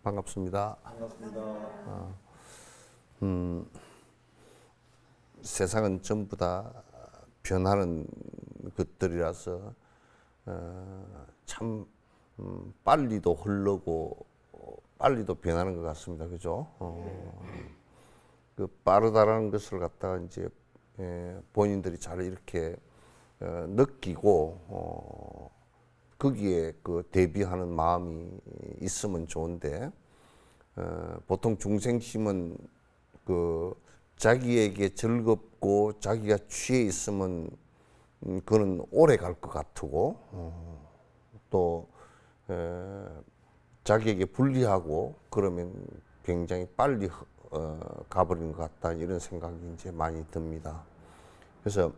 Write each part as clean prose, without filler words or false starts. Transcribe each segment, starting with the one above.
반갑습니다. 반갑습니다. 세상은 전부 다 변하는 것들이라서 참 빨리도 흐르고 빨리도 변하는 것 같습니다. 그죠? 그 빠르다라는 것을 갖다가 이제 본인들이 잘 이렇게 느끼고 거기에 그 대비하는 마음이 있으면 좋은데 보통 중생심은 그 자기에게 즐겁고 자기가 취해 있으면 그는 오래 갈 것 같고 또 자기에게 불리하고 그러면 굉장히 빨리 가버리는 것 같다 이런 생각이 이제 많이 듭니다. 그래서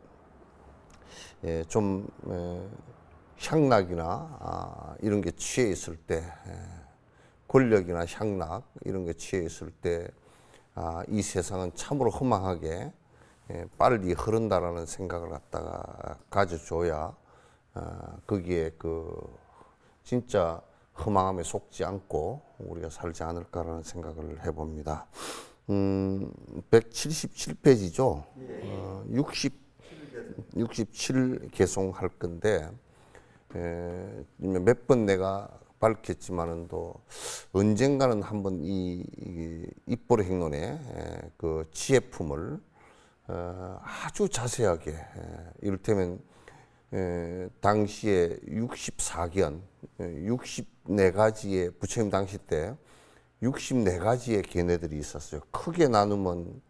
좀 향락이나 이런 게 취해 있을 때 권력이나 향락 이런 게 취해 있을 때 이 세상은 참으로 허망하게 빨리 흐른다라는 생각을 갖다가 가져줘야 거기에 그 진짜 허망함에 속지 않고 우리가 살지 않을까라는 생각을 해봅니다. 177페이지죠. 67 개송할 건데 몇 번 내가 밝혔지만은 또 언젠가는 한번 이 입보리 행론의 그 지혜품을 아주 자세하게 이를테면 당시에 64견 64가지의 부처님 당시 때 64가지의 견해들이 있었어요. 크게 나누면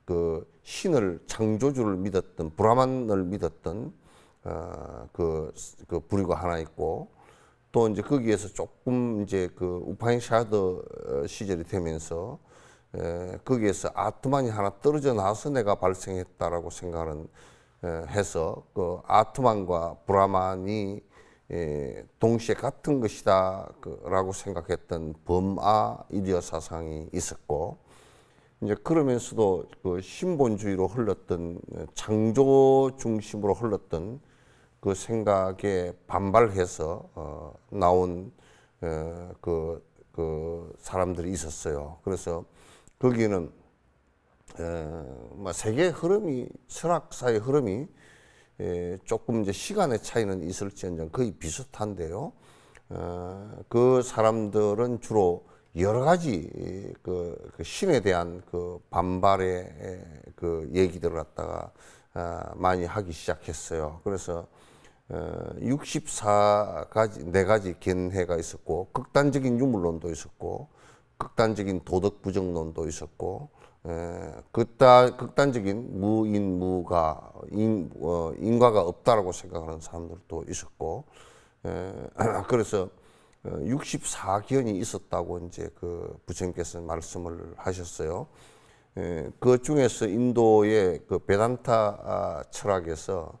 그 신을 창조주를 믿었던 브라만을 믿었던 그 부류가 하나 있고 또 이제 거기에서 조금 이제 그 우파인샤드 시절이 되면서 거기에서 아트만이 하나 떨어져 나와서 내가 발생했다라고 생각하는 해서 그 아트만과 브라만이 동시에 같은 것이다라고 생각했던 범아 이디어 사상이 있었고 이제 그러면서도 그 신본주의로 흘렀던 창조 중심으로 흘렀던 그 생각에 반발해서 나온 그 사람들이 있었어요. 그래서 거기는 세계 흐름이 철학사의 흐름이 조금 이제 시간의 차이는 있을지언정 거의 비슷한데요. 그 사람들은 주로 여러 가지 그 신에 대한 그 반발의 그 얘기들을 갖다가 많이 하기 시작했어요. 그래서 64가지, 4가지 견해가 있었고, 극단적인 유물론도 있었고, 극단적인 도덕 부정론도 있었고, 극단적인 무인무가, 인과가 없다라고 생각하는 사람들도 있었고, 그래서 64견이 있었다고 이제 그 부처님께서 말씀을 하셨어요. 그 중에서 인도의 그 베단타 철학에서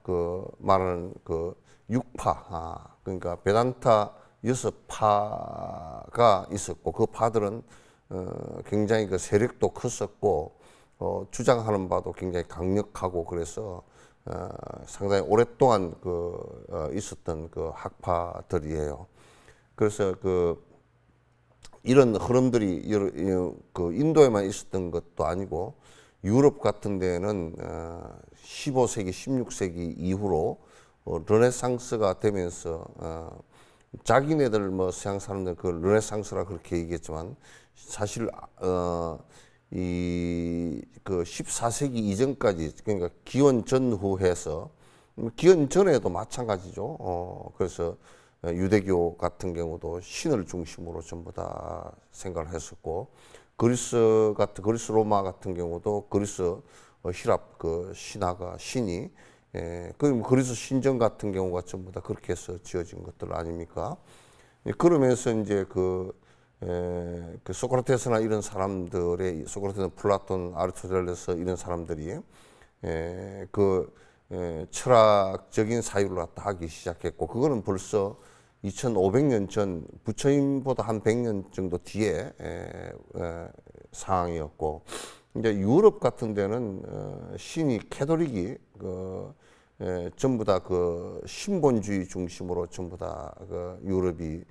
그 말하는 그 6파, 그러니까 베단타 6파가 있었고 그 파들은 굉장히 그 세력도 컸었고 주장하는 바도 굉장히 강력하고 그래서 상당히 오랫동안 있었던 그 학파들이에요. 그래서 이런 흐름들이 그 인도에만 있었던 것도 아니고 유럽 같은 데는 15세기, 16세기 이후로 르네상스가 되면서 자기네들 뭐 서양 사람들 그 르네상스라 그렇게 얘기했지만 사실 그 14세기 이전까지 그러니까 기원 전후해서 기원 전에도 마찬가지죠. 그래서 유대교 같은 경우도 신을 중심으로 전부 다 생각을 했었고 그리스 로마 같은 경우도 그리스 히랍 그 신화가 신이 그리스 신전 같은 경우가 전부 다 그렇게 해서 지어진 것들 아닙니까? 그러면서 이제 그 소크라테스나 이런 사람들의 소크라테스, 플라톤, 아리스토텔레스 이런 사람들이 철학적인 사유를 갖다 하기 시작했고 그거는 벌써 2500년 전 부처님보다 한 100년 정도 뒤에 상황이었고 이제 유럽 같은 데는 신이 캐톨릭이 전부 다 그 신본주의 중심으로 전부 다 그 유럽이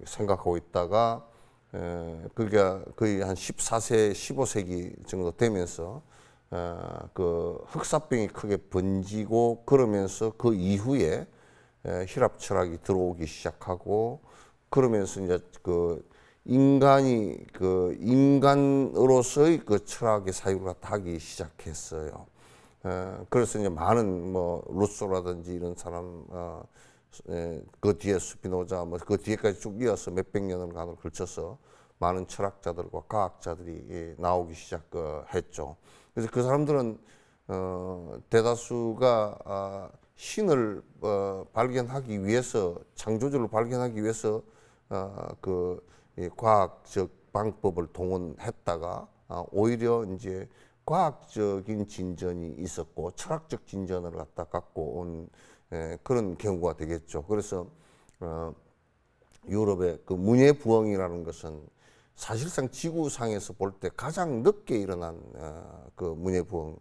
생각하고 있다가 그게 거의 한 14세, 15세기 정도 되면서 그 흑사병이 크게 번지고 그러면서 그 이후에 힐랍 철학이 들어오기 시작하고 그러면서 이제 그 인간이 그 인간으로서의 그 철학의 사유를 갖다 하기 시작했어요. 그래서 이제 많은 뭐 루소라든지 이런 사람 그 뒤에 스피노자 뭐 그 뒤에까지 쭉 이어서 몇백 년을 걸쳐서 많은 철학자들과 과학자들이 나오기 시작했죠. 그래서 그 사람들은 대다수가 신을 발견하기 위해서 창조주를 발견하기 위해서 그 과학적 방법을 동원했다가 오히려 이제 과학적인 진전이 있었고 철학적 진전을 갖고 온 그런 경우가 되겠죠. 그래서 유럽의 그 문예부흥이라는 것은 사실상 지구상에서 볼 때 가장 늦게 일어난 그 문예부흥,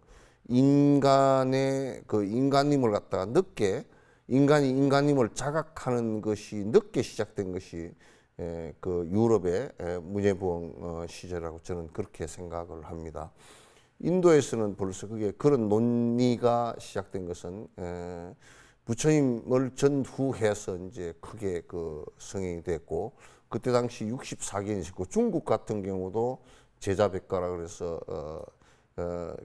인간의 그 인간임을 갖다가 늦게 인간이 인간임을 자각하는 것이 늦게 시작된 것이 그 유럽의 문예부흥 시절이라고 저는 그렇게 생각을 합니다. 인도에서는 벌써 그게 그런 논의가 시작된 것은 부처님을 전후해서 이제 크게 그 성행이 됐고 그때 당시 64개인이고 중국 같은 경우도 제자백가라 그래서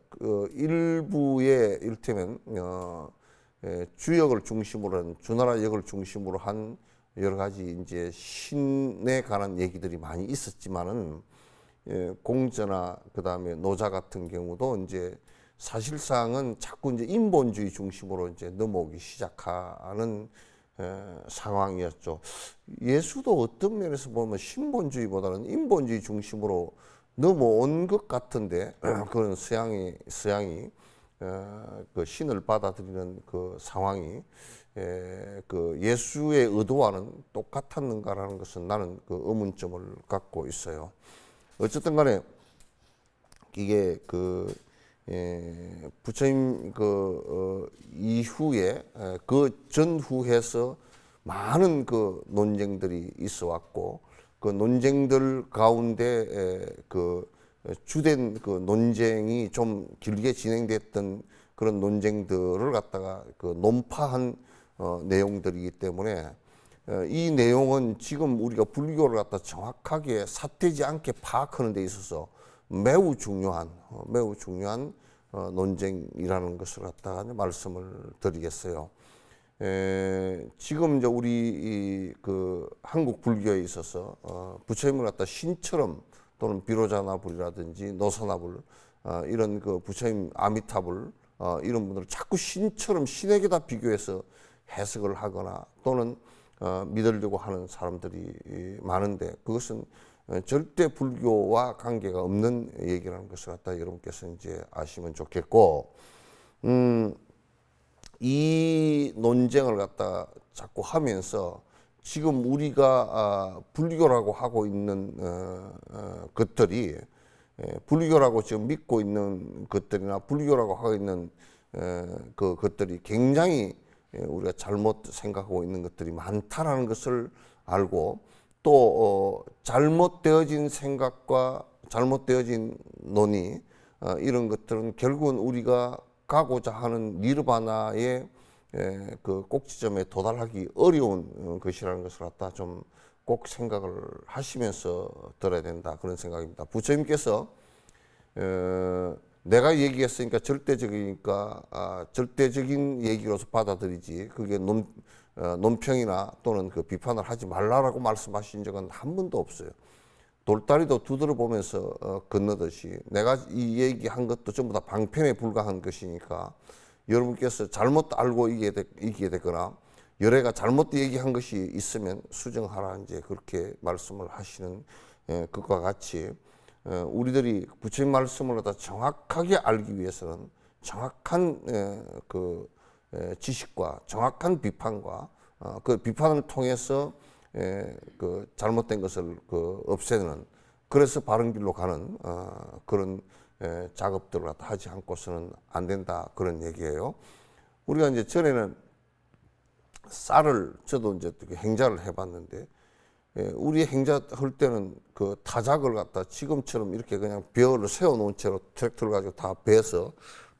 그 일부의 이를테면 주역을 중심으로 한 주나라 역을 중심으로 한 여러 가지 이제 신에 관한 얘기들이 많이 있었지만은 공자나 그다음에 노자 같은 경우도 이제 사실상은 자꾸 이제 인본주의 중심으로 이제 넘어오기 시작하는 상황이었죠. 예수도 어떤 면에서 보면 신본주의보다는 인본주의 중심으로 넘어온 것 같은데 그런 서양이 그 신을 받아들이는 그 상황이 그 예수의 의도와는 똑같았는가라는 것은 나는 그 의문점을 갖고 있어요. 어쨌든 간에 이게 그 부처님 그 이후에 그 전후해서 많은 그 논쟁들이 있어 왔고 그 논쟁들 가운데 그 주된 그 논쟁이 좀 길게 진행됐던 그런 논쟁들을 갖다가 그 논파한 내용들이기 때문에 이 내용은 지금 우리가 불교를 갖다 정확하게 삿되지 않게 파악하는 데 있어서 매우 중요한 논쟁이라는 것을 갖다가 말씀을 드리겠어요. 지금 이제 우리 그 한국 불교에 있어서 부처님을 갖다 신처럼 또는 비로자나불이라든지 노사나불 이런 그 부처님 아미타불 이런 분들을 자꾸 신처럼 신에게다 비교해서 해석을 하거나 또는 믿으려고 하는 사람들이 많은데 그것은 절대 불교와 관계가 없는 얘기라는 것을 갖다 여러분께서 이제 아시면 좋겠고, 이 논쟁을 갖다 자꾸 하면서 지금 우리가 불교라고 하고 있는 것들이 불교라고 지금 믿고 있는 것들이나 불교라고 하고 있는 그 것들이 굉장히 우리가 잘못 생각하고 있는 것들이 많다라는 것을 알고 또 잘못되어진 생각과 잘못되어진 논의 이런 것들은 결국은 우리가 가고자 하는 니르바나의 그 꼭지점에 도달하기 어려운 것이라는 것을 갖다 좀 꼭 생각을 하시면서 들어야 된다 그런 생각입니다. 부처님께서 내가 얘기했으니까 절대적이니까 절대적인 얘기로서 받아들이지 그게 논평이나 또는 그 비판을 하지 말라라고 말씀하신 적은 한 번도 없어요. 돌다리도 두드려 보면서 건너듯이 내가 이 얘기한 것도 전부 다 방편에 불과한 것이니까 여러분께서 잘못 알고 이기게 되거나 여래가 잘못 얘기한 것이 있으면 수정하라 이제 그렇게 말씀을 하시는 것과 같이 우리들이 부처님 말씀을 갖다 정확하게 알기 위해서는 정확한 그 지식과 정확한 비판과 그 비판을 통해서 그 잘못된 것을 그 없애는 그래서 바른 길로 가는 그런 작업들을 갖다 하지 않고서는 안 된다 그런 얘기예요. 우리가 이제 전에는 쌀을 저도 이제 행자를 해봤는데 우리 행자 할 때는 그 타작을 갖다 지금처럼 이렇게 그냥 벼를 세워놓은 채로 트랙터를 가지고 다 베서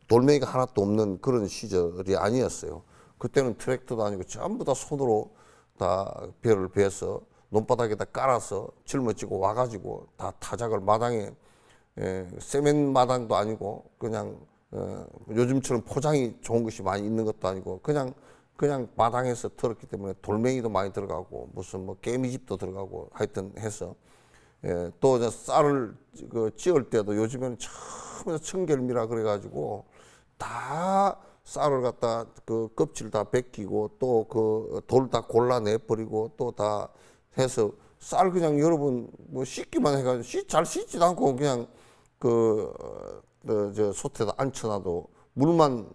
돌멩이가 하나도 없는 그런 시절이 아니었어요. 그때는 트랙터도 아니고 전부 다 손으로 다 벼를 베서 논바닥에다 깔아서 짊어지고 와가지고 다 타작을 마당에 세멘 마당도 아니고 그냥 요즘처럼 포장이 좋은 것이 많이 있는 것도 아니고 그냥 마당에서 털었기 때문에 돌멩이도 많이 들어가고 무슨 뭐 개미집도 들어가고 하여튼 해서 또 쌀을 찌을 때도 요즘에는 처음에 청결미라 그래가지고 다 쌀을 갖다 그 껍질 다 벗기고 또 그 돌 다 골라내 버리고 또 다 해서 쌀 그냥 여러분 뭐 씻기만 해가지고 잘 씻지도 않고 그냥 저 솥에다 앉혀놔도 물만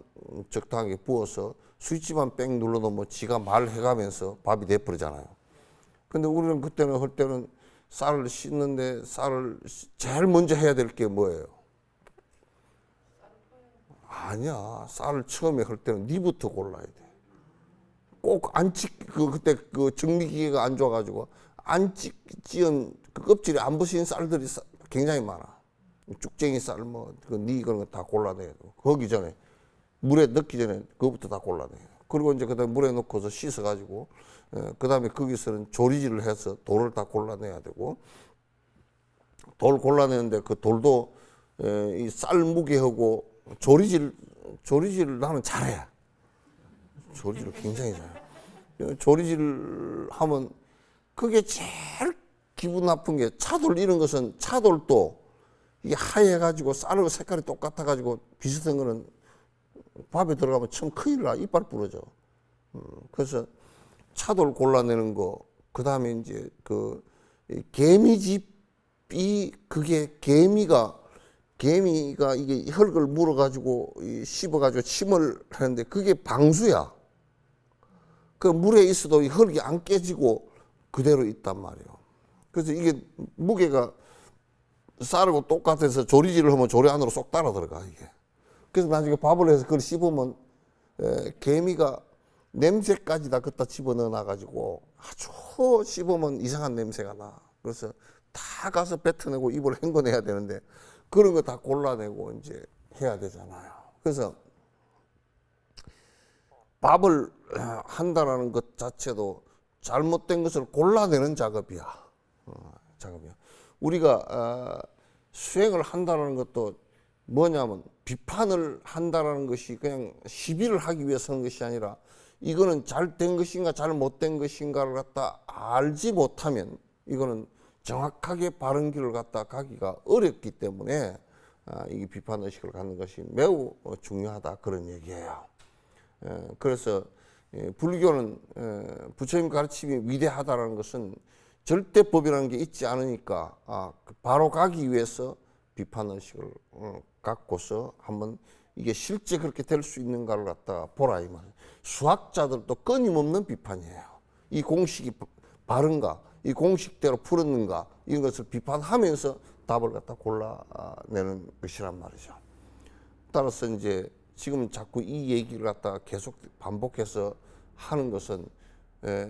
적당하게 부어서 스위치만 뺑 눌러놓으면 지가 말해가면서 밥이 돼버리잖아요. 근데 우리는 그때는 할 때는 쌀을 씻는데 쌀을 제일 먼저 해야 될 게 뭐예요? 아니야. 쌀을 처음에 할 때는 니부터 골라야 돼. 꼭 그때 그 정리기계가 안 좋아가지고 찌은 그 껍질이 안 부신 쌀들이 굉장히 많아. 쭉쟁이 쌀 니 그런 거 다 골라내야 돼. 거기 전에 물에 넣기 전에 그거부터 다 골라내요. 그리고 이제 그다음에 물에 넣고서 씻어가지고 그다음에 거기서는 조리질을 해서 돌을 다 골라내야 되고 돌 골라내는데 그 돌도 이 쌀 무게하고 조리질 나는 잘해. 조리질을 굉장히 잘해. 조리질 하면 그게 제일 기분 나쁜 게 차돌 이런 것은 차돌도 이게 하얘가지고 쌀하고 색깔이 똑같아가지고 비슷한 거는 밥에 들어가면 참 큰일 나. 이빨 부러져. 그래서 차돌 골라내는 거, 그 다음에 이제 개미집이 그게 개미가 이게 흙을 물어가지고 씹어가지고 침을 하는데 그게 방수야. 그 물에 있어도 이 흙이 안 깨지고 그대로 있단 말이에요. 그래서 이게 무게가 쌀하고 똑같아서 조리질을 하면 조리 안으로 쏙 따라 들어가 이게. 그래서 나중에 밥을 해서 그걸 씹으면 개미가 냄새까지 다 갖다 집어넣어 놔가지고 아주 씹으면 이상한 냄새가 나. 그래서 다 가서 뱉어내고 입을 헹궈내야 되는데 그런 거 다 골라내고 이제 해야 되잖아요. 그래서 밥을 한다라는 것 자체도 잘못된 것을 골라내는 작업이야. 작업이야. 우리가 수행을 한다는 것도 뭐냐면 비판을 한다라는 것이 그냥 시비를 하기 위해서 하는 것이 아니라 이거는 잘 된 것인가 잘못된 것인가를 갖다 알지 못하면 이거는 정확하게 바른 길을 갖다 가기가 어렵기 때문에 이 비판 의식을 갖는 것이 매우 중요하다 그런 얘기예요. 그래서 불교는 부처님 가르침이 위대하다는 것은 절대법이라는 게 있지 않으니까 바로 가기 위해서 비판 의식을 갖고서 한번 이게 실제 그렇게 될 수 있는가를 갖다 보라 이 말이에요. 수학자들도 끊임없는 비판이에요. 이 공식이 바른가, 이 공식대로 풀었는가 이런 것을 비판하면서 답을 갖다 골라내는 것이란 말이죠. 따라서 이제 지금 자꾸 이 얘기를 갖다 계속 반복해서 하는 것은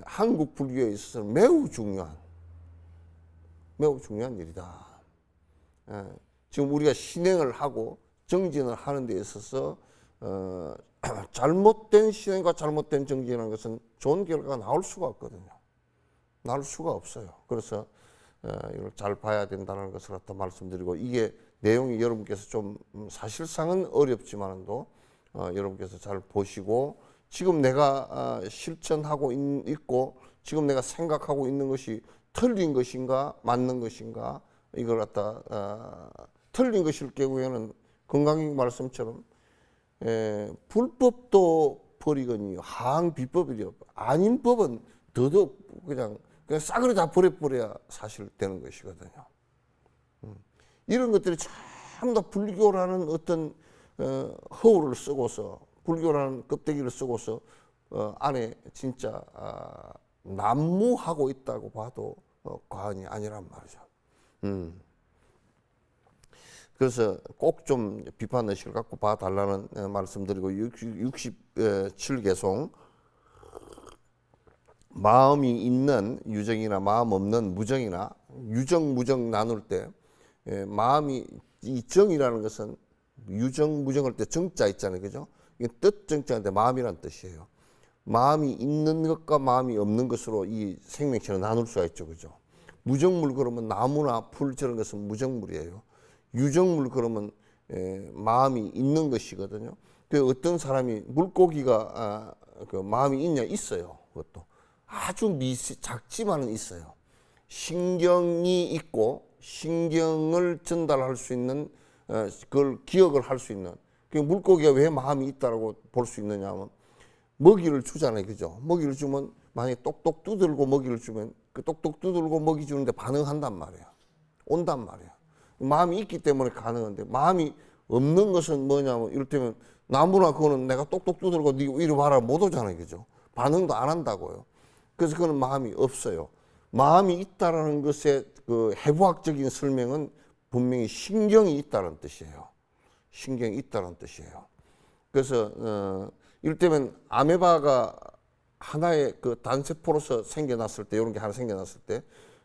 한국 불교에 있어서는 매우 중요한 일이다. 지금 우리가 신행을 하고 정진을 하는 데 있어서 잘못된 신행과 잘못된 정진이라는 것은 좋은 결과가 나올 수가 없거든요. 나올 수가 없어요. 그래서 이걸 잘 봐야 된다는 것을 갖다 말씀드리고 이게 내용이 여러분께서 좀 사실상은 어렵지만도 여러분께서 잘 보시고 지금 내가 실천하고 있고 지금 내가 생각하고 있는 것이 틀린 것인가 맞는 것인가 이걸 갖다 틀린 것일 경우에는 건강익 말씀처럼 불법도 버리거니요 하항 비법이요 아닌 법은 더더욱 그냥 싸그리 다 버려야 사실 되는 것이거든요. 이런 것들이 전부 다 불교라는 어떤 허울을 쓰고서 불교라는 껍데기를 쓰고서 안에 진짜 난무하고 있다고 봐도 과언이 아니란 말이죠. 그래서 꼭 좀 비판 의식을 갖고 봐달라는 말씀드리고 67개송 마음이 있는 유정이나 마음 없는 무정이나 유정, 무정 나눌 때 마음이 이 정이라는 것은 유정, 무정할 때 정자 있잖아요. 그죠? 이게 뜻 정자인데 마음이란 뜻이에요. 마음이 있는 것과 마음이 없는 것으로 이 생명체를 나눌 수가 있죠. 그죠? 무정물 그러면 나무나 풀 저런 것은 무정물이에요. 유정물 그러면 마음이 있는 것이거든요. 그 어떤 사람이 물고기가 그 마음이 있냐 있어요. 그것도 아주 작지만은 있어요. 신경이 있고 신경을 전달할 수 있는 그걸 기억을 할 수 있는 그 물고기가 왜 마음이 있다라고 볼 수 있느냐면 먹이를 주잖아요. 그죠? 먹이를 주면 만약에 똑똑 두들고 먹이를 주면 그 똑똑 두들고 먹이 주는데 반응한단 말이에요. 온단 말이에요. 마음이 있기 때문에 가능한데 마음이 없는 것은 뭐냐면 이를테면 나무나 그거는 내가 똑똑 두들고 네 이리 와라 못 오잖아요. 그죠? 반응도 안 한다고요. 그래서 그거는 마음이 없어요. 마음이 있다라는 것의 그 해부학적인 설명은 분명히 신경이 있다는 뜻이에요. 신경이 있다는 뜻이에요. 그래서 이를테면 아메바가 하나의 그 단세포로서 생겨났을 때 이런 게 하나 생겨났을 때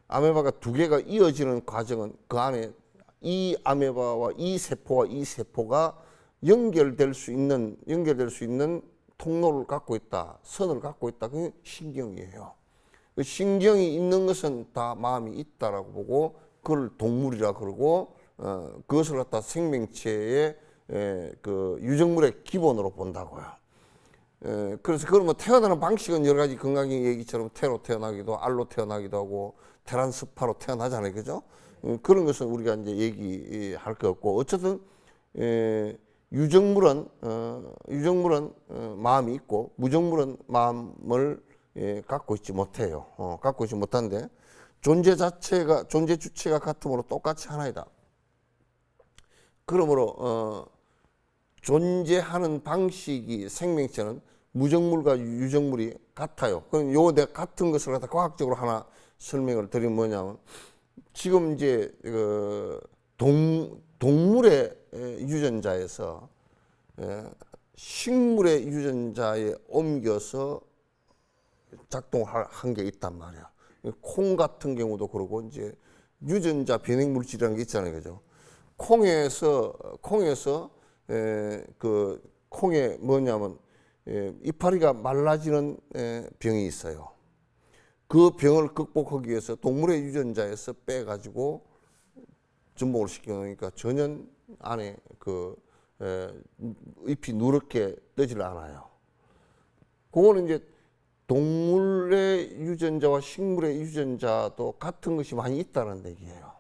아메바가 두 개가 이어지는 과정은 그 안에 이 아메바와 이 세포와 이 세포가 연결될 수 있는 통로를 갖고 있다, 선을 갖고 있다. 그게 신경이에요. 그 신경이 있는 것은 다 마음이 있다라고 보고 그걸 동물이라 그러고 그것을 갖다 생명체의 그 유정물의 기본으로 본다고요. 그래서 그런 뭐 태어나는 방식은 여러 가지 건강의 얘기처럼 태로 태어나기도 알로 태어나기도 하고 테란스파로 태어나잖아요, 그죠? 그런 것은 우리가 이제 얘기할 거 없고 어쨌든 유정물은 마음이 있고 무정물은 마음을 갖고 있지 못해요. 갖고 있지 못한데 존재 주체가 같으므로 똑같이 하나이다. 그러므로 존재하는 방식이 생명체는 무정물과 유정물이 같아요. 그럼 요 내가 같은 것을 갖다 과학적으로 하나 설명을 드리면 뭐냐면 지금 이제 그 동물의 유전자에서 식물의 유전자에 옮겨서 작동한 게 있단 말이야. 콩 같은 경우도 그러고 이제 유전자 변형 물질이라는 게 있잖아요, 그죠? 콩에서 그 콩에 뭐냐면 이파리가 말라지는 병이 있어요. 그 병을 극복하기 위해서 동물의 유전자에서 빼가지고 전복을 시켜놓으니까 전혀 안에 그 잎이 누렇게 뜨질 않아요. 그거는 이제 동물의 유전자와 식물의 유전자도 같은 것이 많이 있다는 얘기예요.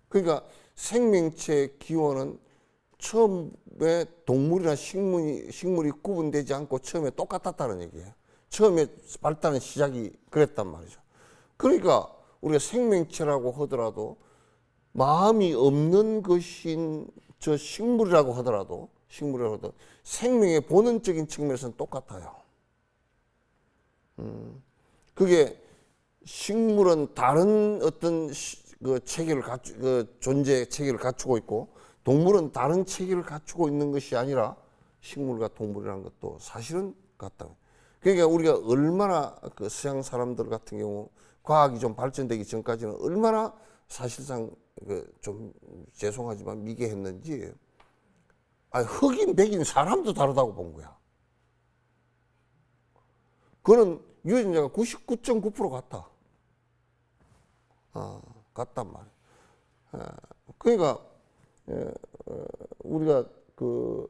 그러니까 생명체의 기원은 처음에 동물이나 식물이 구분되지 않고 처음에 똑같았다는 얘기예요. 처음에 발달의 시작이 그랬단 말이죠. 그러니까 우리가 생명체라고 하더라도 마음이 없는 것인 저 식물이라고 하더라도 생명의 본원적인 측면에서는 똑같아요. 그게 식물은 다른 어떤 그 체계를 존재 체계를 갖추고 있고 동물은 다른 체계를 갖추고 있는 것이 아니라 식물과 동물이라는 것도 사실은 같다. 그러니까 우리가 얼마나 그 서양 사람들 같은 경우 과학이 좀 발전되기 전까지는 얼마나 사실상 그 좀 죄송하지만 미개했는지 흑인 백인 사람도 다르다고 본 거야. 그거는 유전자가 99.9% 같다. 같단 말이야. 그러니까 우리가 그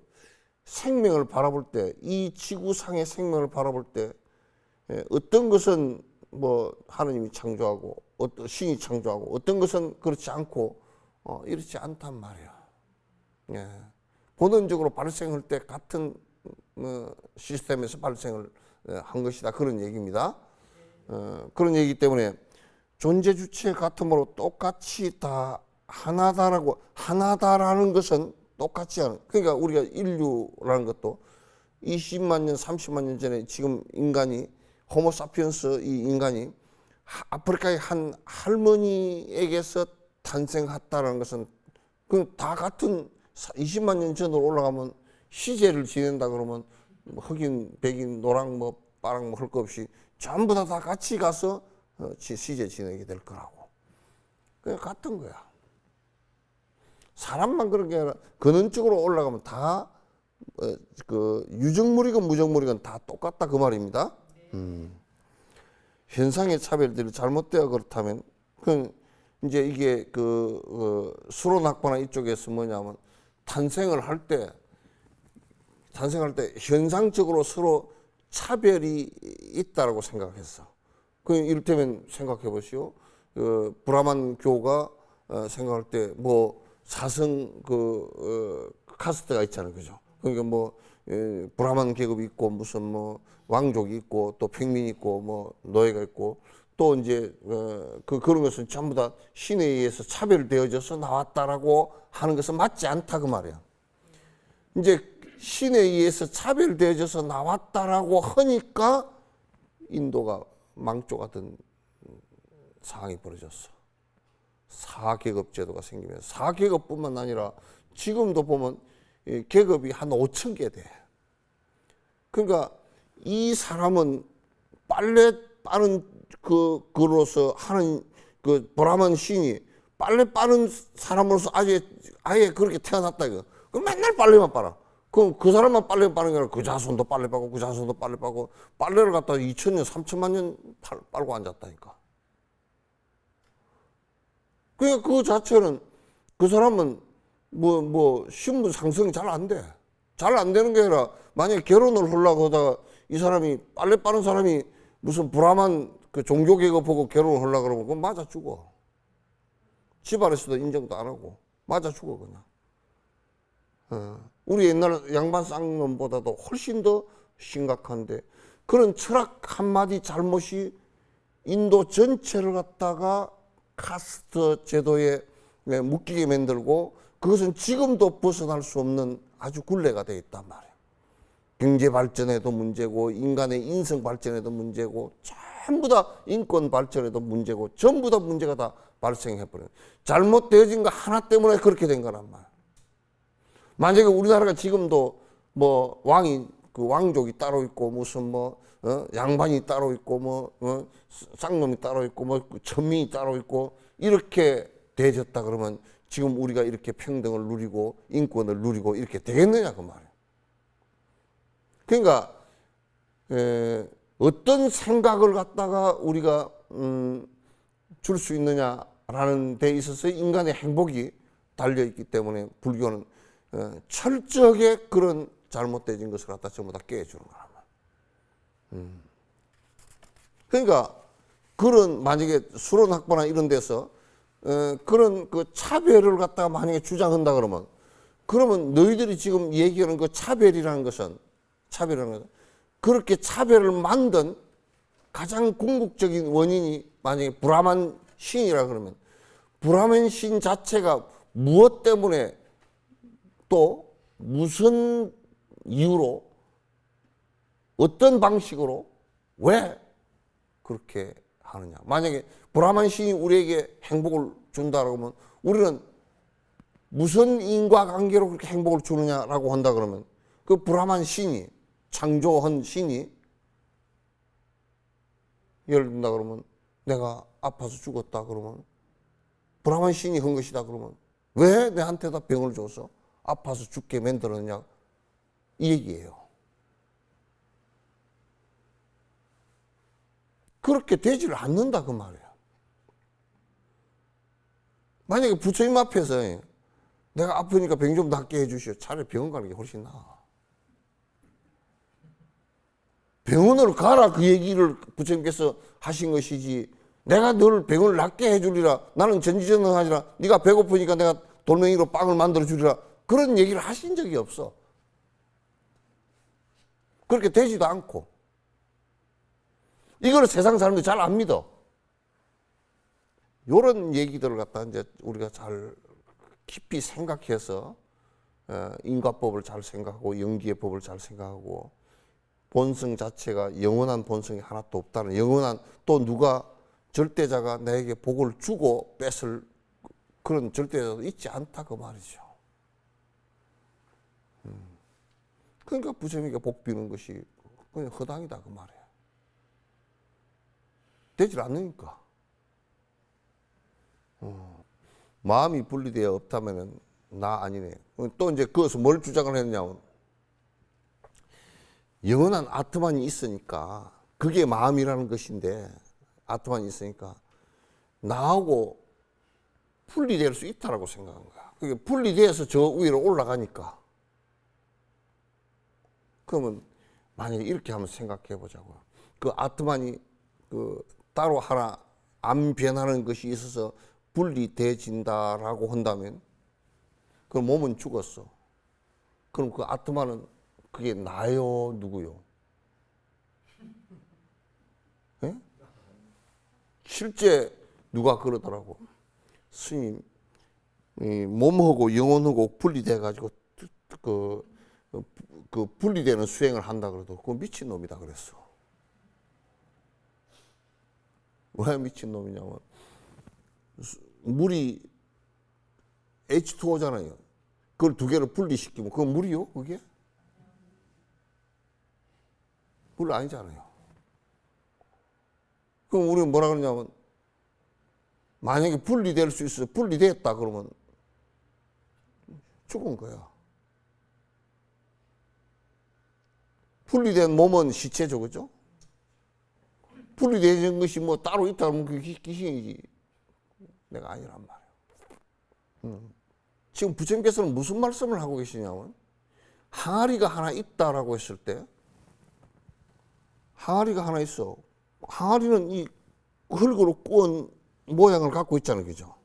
생명을 바라볼 때, 이 지구상의 생명을 바라볼 때 어떤 것은 뭐 하느님이 창조하고 어떤 신이 창조하고 어떤 것은 그렇지 않고 이렇지 않단 말이야. 본원적으로 발생할 때 같은 시스템에서 발생을 한 것이다. 그런 얘기입니다. 그런 얘기이기 때문에 존재 주체 같으므로 똑같이 다 하나다라는 것은 똑같지 않아. 그러니까 우리가 인류라는 것도 20만 년, 30만 년 전에 지금 인간이 호모사피엔스 이 인간이 아프리카의 한 할머니에게서 탄생했다는 것은 그 다 같은 20만 년 전으로 올라가면 시제를 지낸다 그러면 흑인, 백인, 노랑 뭐 빠랑 할 거 없이 전부 다 같이 가서 시제 지내게 될 거라고. 그냥 같은 거야. 사람만 그런 게 아니라 근원적으로 올라가면 다 그 유정물이건 무정물이건 다 똑같다 그 말입니다. 현상의 차별들이 잘못되어 그렇다면 그 이제 이게 수론학파나 이쪽에서 뭐냐면 탄생할 때 현상적으로 서로 차별이 있다라고 생각했어. 그 이를테면 생각해 보시오. 브라만 교가 생각할 때 뭐 사성 카스트가 있잖아요, 그죠? 그러니까 뭐 브라만 계급이 있고 무슨 뭐 왕족이 있고 또 평민이 있고 뭐 노예가 있고 또 이제 그런 것은 전부 다 신에 의해서 차별되어져서 나왔다라고 하는 것은 맞지 않다 그 말이야. 이제 신에 의해서 차별되어져서 나왔다라고 하니까 인도가 망조가 된 상황이 벌어졌어. 사계급 제도가 생기면서 사계급뿐만 아니라 지금도 보면 계급이 한 5천 개 돼. 그러니까 이 사람은 빨래 빠는 그로서 하는 그 브라만 신이 빨래 빠는 사람으로서 아예 그렇게 태어났다 이거. 그 맨날 빨래만 빨아. 그럼 그 사람만 빨래 빠는 게 아니라 그 자손도 빨래 빠고 그 자손도 빨래 빠고 빨래를 갖다 2천년 3천만 년 빨고 앉았다니까. 그러니까 그 자체는 그 사람은 뭐 신분 상승이 잘 안 돼. 잘 안 되는 게 아니라 만약에 결혼을 하려고 하다가 이 사람이 빨래 빠는 사람이 무슨 브라만 그 종교 계급 보고 결혼을 하려고 그러면 그건 맞아 죽어. 집안에서도 인정도 안 하고 맞아 죽어 그냥. 우리 옛날 양반 쌍놈보다도 훨씬 더 심각한데 그런 철학 한마디 잘못이 인도 전체를 갖다가 카스트 제도에 묶이게 만들고 그것은 지금도 벗어날 수 없는 아주 굴레가 되어 있단 말이에요. 경제 발전에도 문제고 인간의 인성 발전에도 문제고 전부 다 인권 발전에도 문제고 전부 다 문제가 다 발생해버려요. 잘못되어진 거 하나 때문에 그렇게 된 거란 말이에요. 만약에 우리나라가 지금도 뭐 왕족이 따로 있고 무슨 양반이 따로 있고 쌍놈이 따로 있고 천민이 따로 있고 이렇게 되어졌다 그러면 지금 우리가 이렇게 평등을 누리고 인권을 누리고 이렇게 되겠느냐 그 말이에요. 그러니까 어떤 생각을 갖다가 우리가 줄 수 있느냐라는 데 있어서 인간의 행복이 달려 있기 때문에 불교는 철저하게 그런 잘못되어진 것을 갖다 전부 다 깨주는 거란 말이에요. 그러니까 그런 만약에 수론학파나 이런 데서 그런 그 차별을 갖다가 만약에 주장한다 그러면 너희들이 지금 얘기하는 그 차별이라는 것은 그렇게 차별을 만든 가장 궁극적인 원인이 만약에 브라만 신이라 그러면 브라만 신 자체가 무엇 때문에 또 무슨 이유로 어떤 방식으로 왜 그렇게 하느냐. 만약에 브라만 신이 우리에게 행복을 준다라고 하면 우리는 무슨 인과관계로 그렇게 행복을 주느냐라고 한다 그러면 그 브라만 신이 창조한 신이 예를 든다 그러면 내가 아파서 죽었다 그러면 브라만 신이 한 것이다 그러면 왜 내한테다 병을 줘서 아파서 죽게 만들었냐 이 얘기예요. 그렇게 되지를 않는다 그 말이에요. 만약에 부처님 앞에서 내가 아프니까 병 좀 낫게 해주시오. 차라리 병원 가는 게 훨씬 나아. 병원으로 가라 그 얘기를 부처님께서 하신 것이지 내가 너를 병원을 낫게 해주리라 나는 전지전능하니라 네가 배고프니까 내가 돌멩이로 빵을 만들어 주리라 그런 얘기를 하신 적이 없어. 그렇게 되지도 않고 이걸 세상 사람들이 잘 안 믿어. 이런 얘기들을 갖다 이제 우리가 잘 깊이 생각해서 인과법을 잘 생각하고 영기의 법을 잘 생각하고 본성 자체가 영원한 본성이 하나도 없다는 영원한 또 누가 절대자가 나에게 복을 주고 뺏을 그런 절대자도 있지 않다 그 말이죠. 그러니까 부처님에게 복 비는 것이 그냥 허당이다 그 말이에요. 되질 않으니까. 마음이 분리되어 없다면은 나 아니네. 또 이제 그것을 뭘 주장을 했냐면 영원한 아트만이 있으니까 그게 마음이라는 것인데 아트만이 있으니까 나하고 분리될 수 있다라고 생각한 거야. 그게 분리돼서 저 위로 올라가니까. 그러면 만약에 이렇게 한번 생각해 보자고요. 그 아트만이 그 따로 하나 안 변하는 것이 있어서 분리돼진다라고 한다면 그럼 몸은 죽었어. 그럼 그 아트만은 그게 나요, 누구요? 예? 실제 누가 그러더라고. 스님, 이 몸하고 영혼하고 분리돼 가지고 그 분리되는 수행을 한다 그래도 그거 미친 놈이다 그랬어. 왜 미친 놈이냐면 물이 H2O잖아요. 그걸 두 개를 분리시키면 그건 물이요? 그게? 물 아니잖아요. 그럼 우리는 뭐라 그러냐면 만약에 분리될 수 있어 분리됐다 그러면 죽은 거야. 분리된 몸은 시체죠, 그죠? 분리된 것이 뭐 따로 있다 그러면 그게 귀신이지. 내가 아니란 말이에요. 지금 부처님께서는 무슨 말씀을 하고 계시냐면 항아리가 하나 있다라고 했을 때 항아리가 하나 있어. 항아리는 이 흙으로 구운 모양을 갖고 있잖아요, 그죠?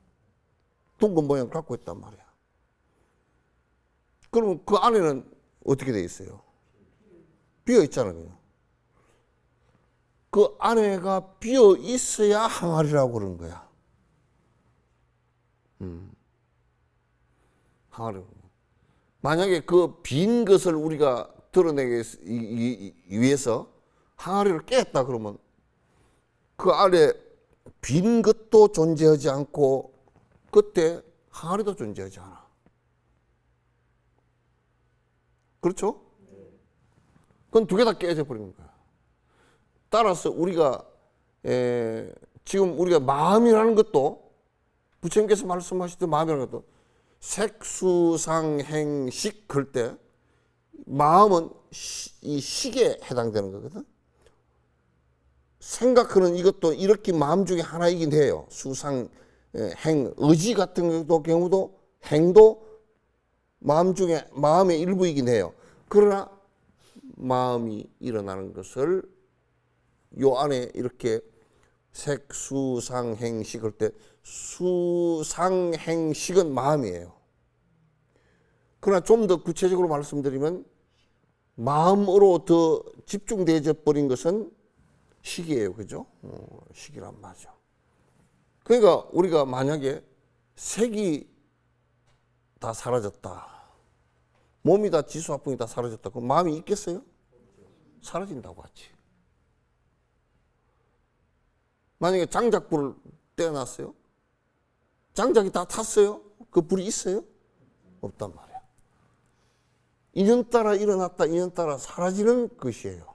둥근 모양을 갖고 있단 말이야. 그러면 그 안에는 어떻게 돼 있어요? 비어 있잖아요. 그 안에가 비어 있어야 항아리라고 그러는 거야. 항아리. 만약에 그 빈 것을 우리가 드러내기 위해서 항아리를 깼다 그러면 그 안에 빈 것도 존재하지 않고 그때 항아리도 존재하지 않아. 그렇죠? 그건 두 개 다 깨져 버리는 거야. 따라서 우리가 지금 우리가 마음이라는 것도 부처님께서 말씀하시던 마음이라는 것도 색수상행식 그럴 때 마음은 이 식에 해당되는 거거든. 생각하는 이것도 이렇게 마음 중에 하나이긴 해요. 수상, 행, 의지 같은 경우도 행도 마음 중에 마음의 일부이긴 해요. 그러나 마음이 일어나는 것을 요 안에 이렇게 색수상행식 할 때 수상행식은 마음이에요. 그러나 좀 더 구체적으로 말씀드리면 마음으로 더 집중되어 버린 것은 식이에요. 그죠? 식이란 말이죠. 그러니까 우리가 만약에 색이 다 사라졌다. 몸이 다 지수화풍이 다 사라졌다. 그럼 마음이 있겠어요? 사라진다고 하지. 만약에 장작불을 떼어놨어요? 장작이 다 탔어요? 그 불이 있어요? 없단 말이야. 인연 따라 일어났다, 인연 따라 사라지는 것이에요.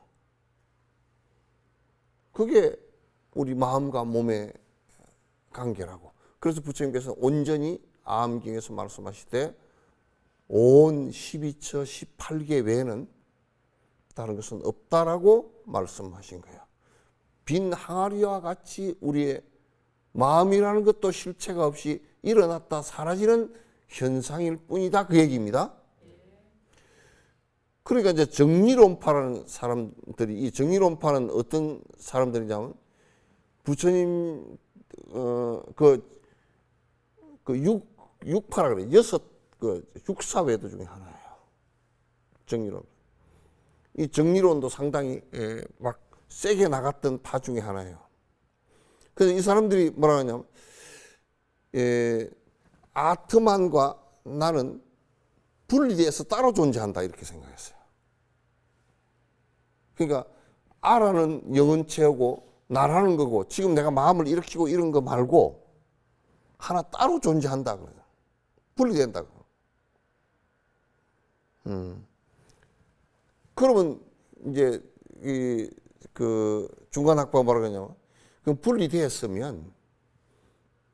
그게 우리 마음과 몸의 관계라고. 그래서 부처님께서 온전히 암경에서 말씀하실 때 온 12처 18개 외에는 다른 것은 없다라고 말씀하신 거예요. 빈 항아리와 같이 우리의 마음이라는 것도 실체가 없이 일어났다 사라지는 현상일 뿐이다 그 얘기입니다. 그러니까 이제 정리론파라는 사람들이 이 정리론파는 어떤 사람들이냐면 부처님 육파라 그래 여섯 그 육사외도 중에 하나예요. 정리론. 이 정리론도 상당히 막 세게 나갔던 파 중에 하나예요. 그래서 이 사람들이 뭐라 하냐면 아트만과 나는 분리돼서 따로 존재한다 이렇게 생각했어요. 그러니까 아라는 영혼체하고 나라는 거고 지금 내가 마음을 일으키고 이런 거 말고 하나 따로 존재한다 그래요. 분리된다고. 그러면 이제 그 중간 학부가 뭐라 그러냐면 그럼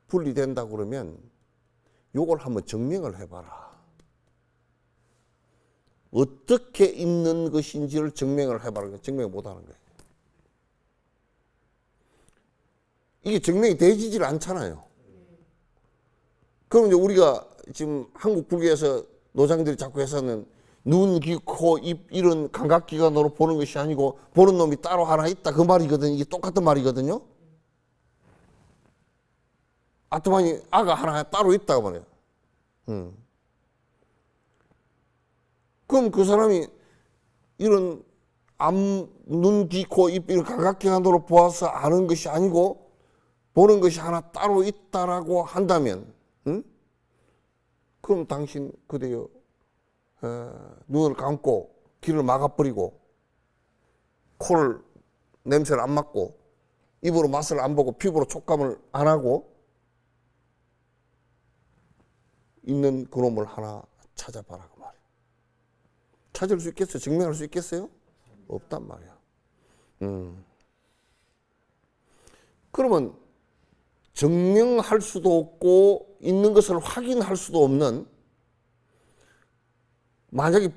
분리된다 그러면 요걸 한번 증명을 해봐라. 어떻게 있는 것인지를 증명을 해봐라. 증명 못하는 거예요. 이게 증명이 되지질 않잖아요. 그럼 이제 우리가 지금 한국 불교에서 노장들이 자꾸 해서는 눈, 귀, 코, 입 이런 감각기관으로 보는 것이 아니고 보는 놈이 따로 하나 있다 그 말이거든요. 이게 똑같은 말이거든요. 아트만이 아가 하나 따로 있다고 말해요. 그럼 그 사람이 이런 눈, 귀, 코, 입 이런 감각기관으로 보아서 아는 것이 아니고 보는 것이 하나 따로 있다라고 한다면, 그럼 당신 그대여 눈을 감고 귀를 막아버리고 코를 냄새를 안 맡고 입으로 맛을 안 보고 피부로 촉감을 안 하고 있는 그놈을 하나 찾아봐라 그 말이야. 찾을 수 있겠어요? 증명할 수 있겠어요? 없단 말이야. 그러면 증명할 수도 없고 있는 것을 확인할 수도 없는, 만약에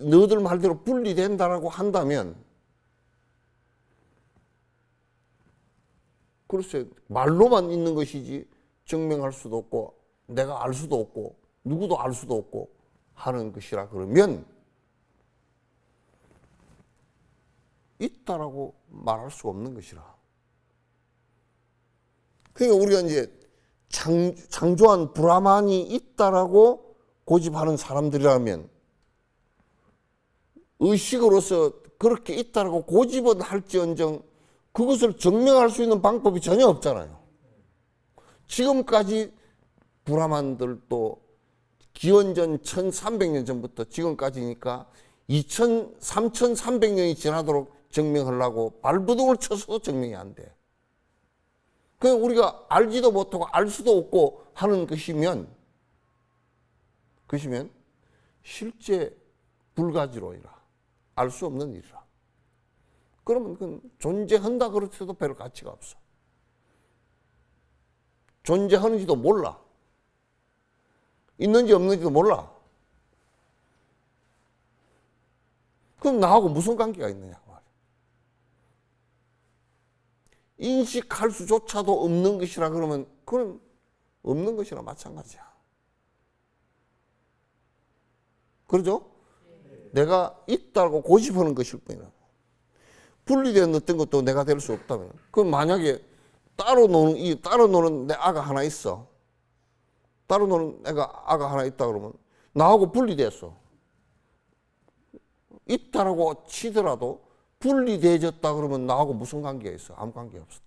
너희들 말대로 분리된다라고 한다면, 글쎄 말로만 있는 것이지 증명할 수도 없고 내가 알 수도 없고 누구도 알 수도 없고 하는 것이라 그러면 있다라고 말할 수가 없는 것이라. 그러니까 우리가 이제 창조한 브라만이 있다라고 고집하는 사람들이라면 의식으로서 그렇게 있다라고 고집은 할지언정 그것을 증명할 수 있는 방법이 전혀 없잖아요. 지금까지 브라만들도 기원전 1300년 전부터 지금까지니까 3300년이 지나도록 증명하려고 발버둥을 쳐서도 증명이 안 돼. 그냥 우리가 알지도 못하고 알 수도 없고 하는 것이면 실제 불가지로이라. 알 수 없는 일이라. 그러면 그건 존재한다 그렇게도 별 가치가 없어. 존재하는지도 몰라. 있는지 없는지도 몰라. 그럼 나하고 무슨 관계가 있느냐 말이야. 인식할 수조차도 없는 것이라 그러면 그건 없는 것이나 마찬가지야. 그러죠? 내가 있다고 고집하는 것일 뿐이라. 분리된 어떤 것도 내가 될 수 없다면, 그럼 만약에 따로 노는 내 아가 하나 있어. 따로 노는 아가 하나 있다 그러면 나하고 분리됐어. 있다라고 치더라도 분리되어졌다 그러면 나하고 무슨 관계가 있어? 아무 관계 없어.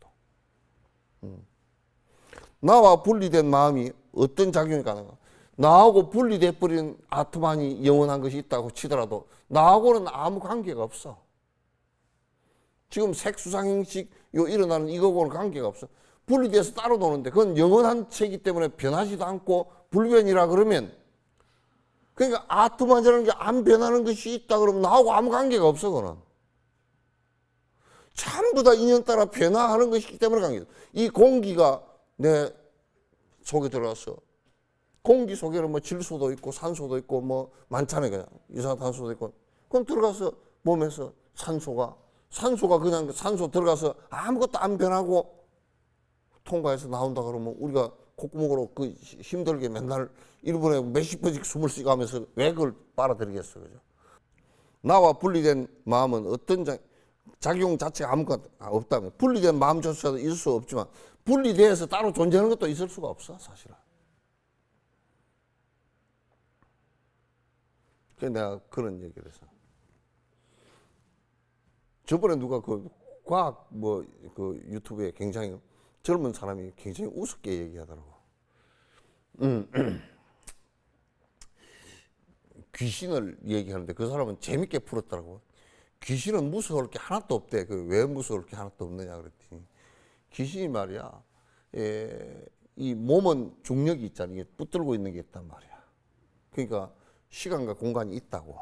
나와 분리된 마음이 어떤 작용이 가능한가? 나하고 분리돼 버린 아트만이 영원한 것이 있다고 치더라도 나하고는 아무 관계가 없어. 지금 색수상행식 일어나는 이거하고는 관계가 없어. 분리돼서 따로 노는데 그건 영원한 체이기 때문에 변하지도 않고 불변이라 그러면, 그러니까 아트만이라는 게 안 변하는 것이 있다 그러면 나하고 아무 관계가 없어. 그거는 전부 다 인연 따라 변화하는 것이기 때문에 관계가 있어. 이 공기가 내 속에 들어가서, 공기 속에는 뭐 질소도 있고 산소도 있고 뭐 많잖아요. 그냥 이산화탄소도 있고. 그럼 들어가서 몸에서 산소가 그냥 산소 들어가서 아무것도 안 변하고 통과해서 나온다 그러면 우리가 콧구멍으로 그 힘들게 맨날 1분에 몇십 번씩 숨을 쉬고 하면서 왜 그걸 빨아들이겠어. 그죠? 나와 분리된 마음은 어떤 작용 자체가 아무것도 없다면, 분리된 마음조차도 있을 수 없지만 분리돼서 따로 존재하는 것도 있을 수가 없어 사실은. 그래서 내가 그런 얘기를 했어. 저번에 누가 그 과학 그 유튜브에 굉장히 젊은 사람이 굉장히 우습게 얘기하더라고. 귀신을 얘기하는데 그 사람은 재밌게 풀었더라고. 귀신은 무서울 게 하나도 없대. 왜 무서울 게 하나도 없느냐 그랬더니, 귀신이 말이야, 이 몸은 중력이 있잖아. 이게 붙들고 있는 게 있단 말이야. 그러니까 시간과 공간이 있다고.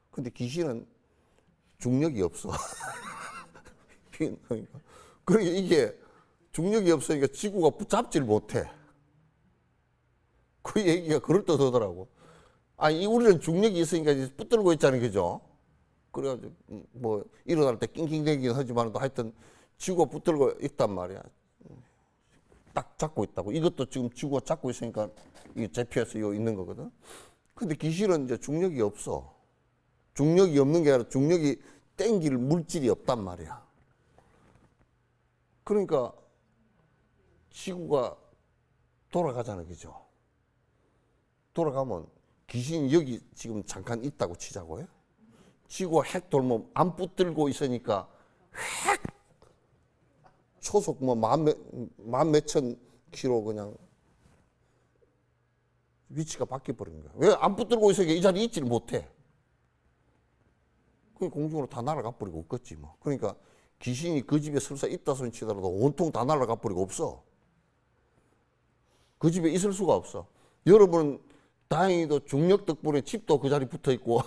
근데 귀신은 중력이 없어. 그러니까 이게 중력이 없으니까 지구가 붙잡지를 못해. 그 얘기가 그럴듯하더라고. 아니, 우리는 중력이 있으니까 이제 붙들고 있잖아요, 그죠? 그래가지고 뭐 일어날 때 낑낑대긴 하지만 하여튼 지구가 붙들고 있단 말이야. 딱 잡고 있다고. 이것도 지금 지구가 잡고 있으니까 이게 제피에서 요 있는 거거든. 근데 귀신은 이제 중력이 없어. 중력이 없는 게 아니라 중력이 땡길 물질이 없단 말이야. 그러니까 지구가 돌아가잖아, 그죠? 돌아가면 귀신이 여기 지금 잠깐 있다고 치자고요. 지구가 핵 돌면 안 붙들고 있으니까 핵 초속 뭐 만 몇천 킬로 그냥 위치가 바뀌어 버린 거야. 왜 안 붙들고 있으니까 이 자리에 있지를 못해. 그 공중으로 다 날아가 버리고 없겠지 뭐. 그러니까 귀신이 그 집에 설사 있다 손 치더라도 온통 다 날아가 버리고 없어. 그 집에 있을 수가 없어. 여러분은 다행히도 중력 덕분에 집도 그 자리에 붙어 있고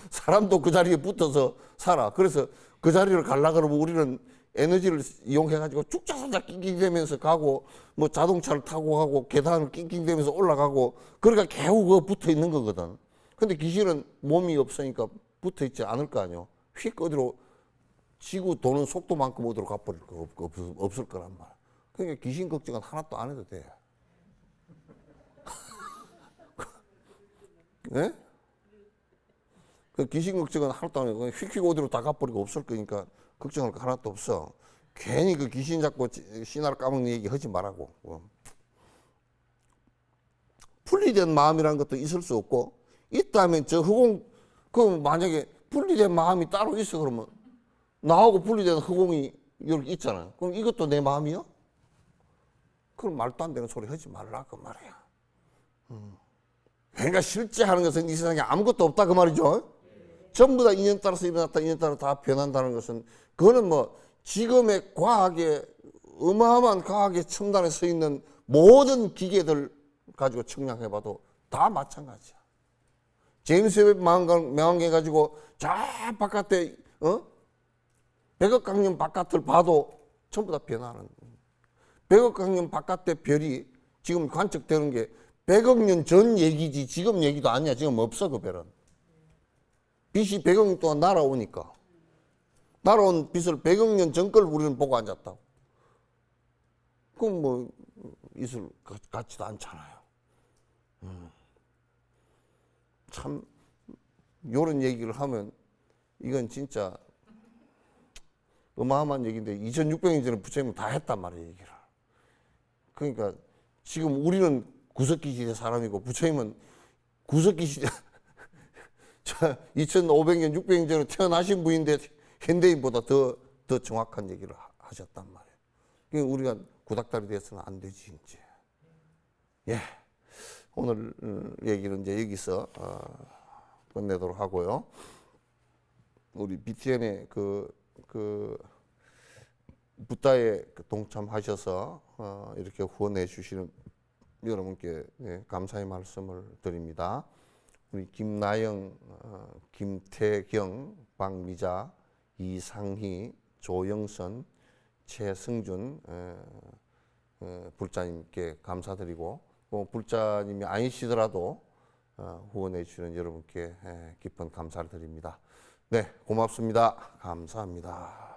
사람도 그 자리에 붙어서 살아. 그래서 그 자리를 가려고 그러면 우리는 에너지를 이용해가지고 쭉자살짝 낑낑대면서 가고 뭐 자동차를 타고 가고 계단을 낑낑대면서 올라가고 그러니까 겨우 그 붙어 있는 거거든. 근데 귀신은 몸이 없으니까 붙어 있지 않을 거 아니에요. 휙 어디로 지구 도는 속도만큼 어디로 가버릴 거 없을 거란 말이야. 그러니까 귀신 걱정은 하나도 안 해도 돼. 네? 그 귀신 걱정은 하나도 안 해도 휙휙 어디로 다 가버리고 없을 거니까 걱정할 거 하나도 없어. 괜히 그 귀신 잡고 신화를 까먹는 얘기 하지 말라고. 분리된 마음이라는 것도 있을 수 없고 있다면 저 허공 그 만약에 분리된 마음이 따로 있어 그러면 나하고 분리된 허공이 이렇게 있잖아. 그럼 이것도 내 마음이요? 그럼 말도 안 되는 소리 하지 말라 그 말이야. 그러니까 실제 하는 것은 이 세상에 아무것도 없다 그 말이죠. 전부 다 인연 따라서 일어났다 인연 따라 다 변한다는 것은 그거는 뭐 지금의 과학에 어마어마한 과학의 첨단에 서 있는 모든 기계들 가지고 측량해봐도 다 마찬가지야. 제임스 웹 망원경 가지고 저 바깥에 100억 광년 바깥을 봐도 전부 다 변하는 100억 광년 바깥의 별이 지금 관측되는 게 100억 년 전 얘기지 지금 얘기도 아니야. 지금 없어 그 별은. 빛이 100억 년 동안 날아오니까 날아온 빛을 100억 년 전 걸 우리는 보고 앉았다고. 그럼 뭐 있을 것 같지도 않잖아요. 참 요런 얘기를 하면 이건 진짜 어마어마한 얘기인데 2600년 전에 부처님은 다 했단 말이에요 얘기를. 그러니까 지금 우리는 구석기 시대 사람이고 부처님은 구석기 시대 2500년 600년 전에 태어나신 분인데 현대인보다 더 정확한 얘기를 하셨단 말이에요. 그러니까 우리가 구닥다리 돼서는 안 되지 이제. 예, 오늘 얘기는 이제 여기서 끝내도록 하고요. 우리 BTN의 그 붓다에 동참하셔서 이렇게 후원해 주시는 여러분께 감사의 말씀을 드립니다. 우리 김나영, 김태경, 박미자, 이상희, 조영선, 최승준 불자님께 감사드리고 불자님이 아니시더라도 후원해 주시는 여러분께 깊은 감사를 드립니다. 네, 고맙습니다. 감사합니다.